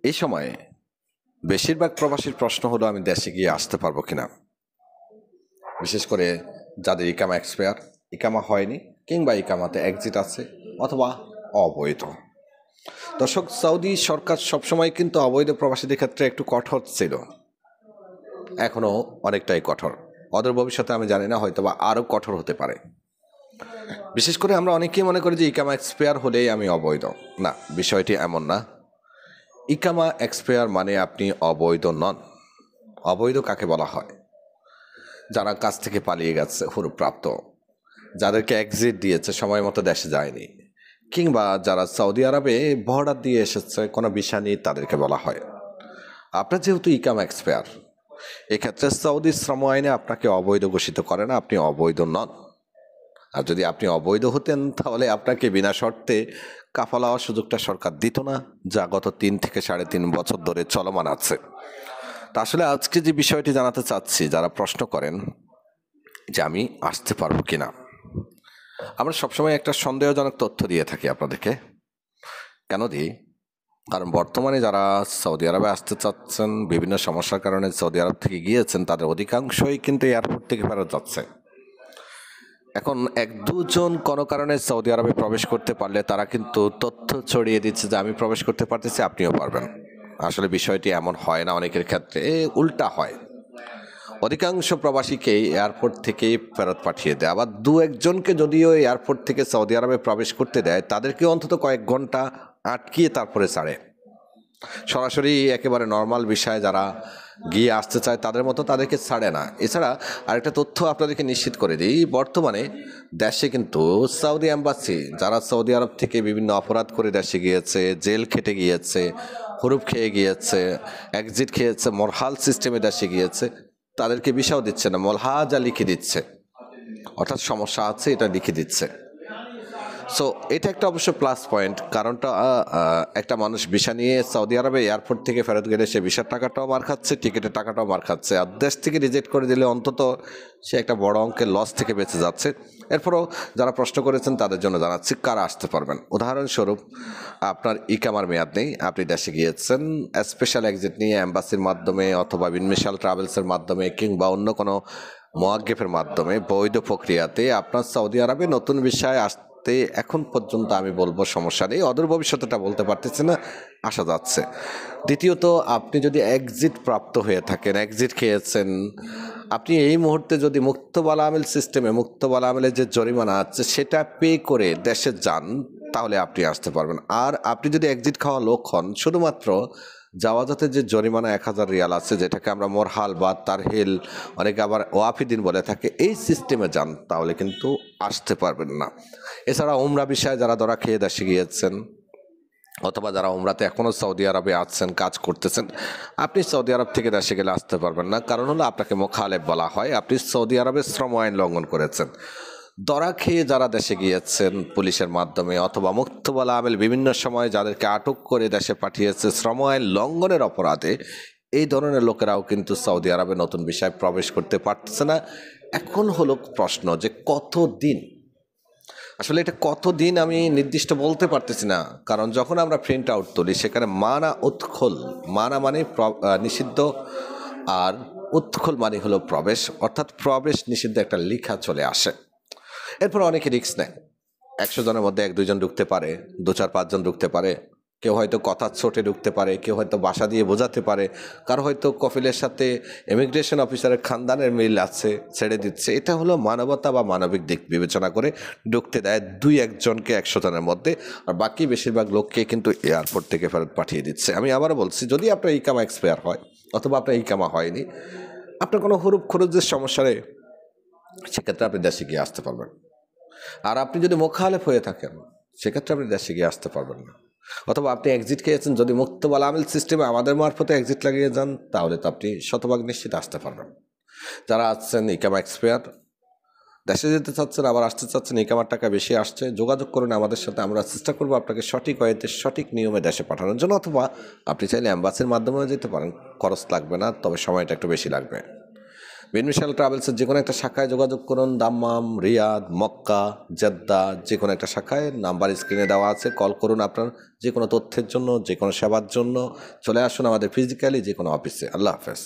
এই সময়ে বেশিরভাগ প্রবাসীর প্রশ্ন হলো আমি দেশে গিয়ে আসতে পারবো কিনা, বিশেষ করে যাদের ইকামা এক্সপায়ার, ইকামা হয়নি কিংবা ইকামাতে এক্সিট আছে অথবা অবৈধ। দর্শক, সৌদি সরকার সবসময় কিন্তু অবৈধ প্রবাসীদের ক্ষেত্রে একটু কঠোর ছিল, এখনও অনেকটাই কঠোর। অদূর ভবিষ্যতে আমি জানি না, হয়তো বা আরও কঠোর হতে পারে। বিশেষ করে আমরা অনেকেই মনে করি যে ইকামা এক্সপায়ার হলেই আমি অবৈধ। না, বিষয়টি এমন না। ইকামা এক্সপায়ার মানে আপনি অবৈধ নন। অবৈধ কাকে বলা হয়? যারা কাজ থেকে পালিয়ে গেছে হুরুপ্রাপ্ত, যাদেরকে এক্সিট দিয়েছে, সময় মতো দেশে যায়নি, কিংবা যারা সৌদি আরবে বর্ডার দিয়ে এসেছে কোনো ভিসা নিয়ে, তাদেরকে বলা হয়। আপনার যেহেতু ইকামা এক্সপায়ার, এক্ষেত্রে সৌদি শ্রম আইনে আপনাকে অবৈধ ঘোষিত করে না, আপনি অবৈধ নন। আর যদি আপনি অবৈধ হতেন তাহলে আপনাকে বিনা শর্তে কাফালা হওয়ার সুযোগটা সরকার দিত না, যা গত 3 থেকে 3.5 বছর ধরে চলমান আছে। তা আসলে আজকে যে বিষয়টি জানাতে চাচ্ছি, যারা প্রশ্ন করেন যে আমি আসতে পারবো কিনা, আমরা সবসময় একটা সন্দেহজনক তথ্য দিয়ে থাকি আপনাদেরকে। কেন দিই? কারণ বর্তমানে যারা সৌদি আরবে আসতে চাচ্ছেন, বিভিন্ন সমস্যার কারণে সৌদি আরব থেকে গিয়েছেন, তাদের অধিকাংশই কিন্তু এয়ারপোর্ট থেকে ফেরত যাচ্ছে। এখন 1-2 জন কোনো কারণে সৌদি আরবে প্রবেশ করতে পারলে তারা কিন্তু তথ্য ছড়িয়ে দিচ্ছে যে আমি প্রবেশ করতে পারতেছি, আপনিও পারবেন। আসলে বিষয়টি এমন হয় না, অনেকের ক্ষেত্রে উল্টা হয়। অধিকাংশ প্রবাসীকে এয়ারপোর্ট থেকেই ফেরত পাঠিয়ে দেয়। আবার 2-1জনকে যদিও এয়ারপোর্ট থেকে সৌদি আরবে প্রবেশ করতে দেয়, তাদেরকে অন্তত কয়েক ঘন্টা আটকিয়ে তারপরে ছাড়ে। সরাসরি একেবারে নর্মাল বিষয়ে যারা গিয়ে আসতে চায় তাদের মতো তাদেরকে ছাড়ে না। এছাড়া আরেকটা তথ্য আপনাদেরকে নিশ্চিত করে দিই, বর্তমানে দেশে কিন্তু সৌদি এম্বাসি, যারা সৌদি আরব থেকে বিভিন্ন অপরাধ করে দেশে গিয়েছে, জেল খেটে গিয়েছে, হুরুপ খেয়ে গিয়েছে, এক্সিট খেয়েছে, মরহাল সিস্টেমে দেশে গিয়েছে, তাদেরকে ভিসাও দিচ্ছে না, মলহাজা লিখে দিচ্ছে, অর্থাৎ সমস্যা আছে এটা লিখে দিচ্ছে। সো এটা একটা অবশ্য প্লাস পয়েন্ট। কারণটা একটা মানুষ ভিসা নিয়ে সৌদি আরবে এয়ারপোর্ট থেকে ফেরত গেলে সে ভিসার টাকাটাও মার খাচ্ছে, টিকিটের টাকাটাও মার খাচ্ছে। আর দেশ থেকে রিজেক্ট করে দিলে অন্তত সে একটা বড় অঙ্কের লস থেকে বেঁচে যাচ্ছে। এরপরও যারা প্রশ্ন করেছেন তাদের জন্য জানাচ্ছি কারা আসতে পারবেন। উদাহরণস্বরূপ, আপনার ইকামার মেয়াদ নেই, আপনি দেশে গিয়েছেন স্পেশাল এক্সিট নিয়ে অ্যাম্বাসির মাধ্যমে অথবা বিনমিশাল ট্রাভেলসের মাধ্যমে কিংবা অন্য কোনো মোয়াজ্জেফের মাধ্যমে বৈধ প্রক্রিয়াতে আপনার সৌদি আরবে নতুন বিষয় আসতে এখন পর্যন্ত আমি বলবো সমস্যা নেই। অদূর ভবিষ্যতেটা বলতে পারতেছি না, আসা যাচ্ছে। দ্বিতীয়ত, আপনি যদি এক্সিট প্রাপ্ত হয়ে থাকেন, এক্সিট খেয়েছেন, আপনি এই মুহূর্তে যদি মুক্তবালা আমেল সিস্টেমে, মুক্তবালা আমেলের যে জরিমানা আছে সেটা পে করে দেশে যান, তাহলে আপনি আসতে পারবেন। আর আপনি যদি এক্সিট খাওয়া লোক হন, শুধুমাত্র জাওয়াজাতে যে জরিমানা 1000 রিয়াল আছে, যেটাকে আমরা মোরহাল বা তারহিল, অনেকে আবার ওয়াফিদিন বলে থাকে, এই সিস্টেমে যান, তাহলে কিন্তু আসতে পারবেন না। এছাড়া উমরা বিষয়ে যারা ধরা খেয়ে দেশে গিয়েছেন অথবা যারা উমরাতে এখনও সৌদি আরবে আছেন, কাজ করতেছেন, আপনি সৌদি আরব থেকে দেশে গেলে আসতে পারবেন না। কারণ হলো আপনাকে মোখালেফ বলা হয়, আপনি সৌদি আরবের শ্রম আইন লঙ্ঘন করেছেন। ধরা খেয়ে যারা দেশে গিয়েছেন পুলিশের মাধ্যমে অথবা মুক্তবালা আমেল বিভিন্ন সময় যাদেরকে আটক করে দেশে পাঠিয়েছে শ্রম আইন লঙ্ঘনের অপরাধে, এই ধরনের লোকেরাও কিন্তু সৌদি আরবে নতুন বিষয় প্রবেশ করতে পারতেছে না। এখন হলো প্রশ্ন যে কতদিন, আসলে এটা কতদিন আমি নির্দিষ্ট বলতে পারতেছি না। কারণ যখন আমরা প্রিন্ট আউট তুলি সেখানে মানা উৎখল, মানা মানে নিষিদ্ধ, আর উৎখল মানে হলো প্রবেশ, অর্থাৎ প্রবেশ নিষিদ্ধ একটা লেখা চলে আসে। এরপর অনেকে রিস্ক নেয়, 100 জনের মধ্যে 1-2 জন ঢুকতে পারে, 2-4-5 জন ঢুকতে পারে, কেউ হয়তো কথার ছোটে ঢুকতে পারে, কেউ হয়তো বাসা দিয়ে বোঝাতে পারে, কারো হয়তো কফিলের সাথে ইমিগ্রেশন অফিসারের খানদানের মিল আছে, ছেড়ে দিচ্ছে। এটা হলো মানবতা বা মানবিক দিক বিবেচনা করে ঢুকতে দেয় 2-1 জনকে 100 জনের মধ্যে, আর বাকি বেশিরভাগ লোককে কিন্তু এয়ারপোর্ট থেকে ফেরত পাঠিয়ে দিচ্ছে। আমি আবারও বলছি, যদি আপনার ইকামা এক্সপায়ার হয় অথবা আপনার ইকামা হয়নি, আপনার কোনো হুরুপ খরচের সমস্যা নেই, সেক্ষেত্রে আপনি দেশে গিয়ে আসতে পারবেন। আর আপনি যদি মোখালেফ হয়ে থাকেন, সেক্ষেত্রে আপনি দেশে গিয়ে আসতে পারবেন না। অথবা আপনি এক্সিট খেয়েছেন, যদি মুক্তবালা আমেল সিস্টেমে আমাদের মারফতে এক্সিট লাগিয়ে যান, তাহলে তো আপনি শতভাগ নিশ্চিত আসতে পারবেন। যারা আসছেন ইকামা এক্সপায়ার, দেশে যেতে চাচ্ছেন আবার আসতে চাচ্ছেন, ইকামার টাকা বেশি আসছে, যোগাযোগ করুন আমাদের সাথে, আমরা চেষ্টা করবো আপনাকে সঠিক ওয়েতে সঠিক নিয়মে দেশে পাঠানোর জন্য। অথবা আপনি চাইলে অ্যাম্বাসির মাধ্যমেও যেতে পারেন, খরচ লাগবে না, তবে সময়টা একটু বেশি লাগবে। বিনমিশাল ট্রাভেলসের যে কোনো একটা শাখায় যোগাযোগ করুন। দাম্মাম, রিয়াদ, মক্কা, জেদ্দা, যে কোনো একটা শাখায় নাম্বার স্ক্রিনে দেওয়া আছে, কল করুন আপনার যে কোনো তথ্যের জন্য, যে কোনো সেবার জন্য। চলে আসুন আমাদের ফিজিক্যালি যে কোনো অফিসে। আল্লাহ হাফেজ।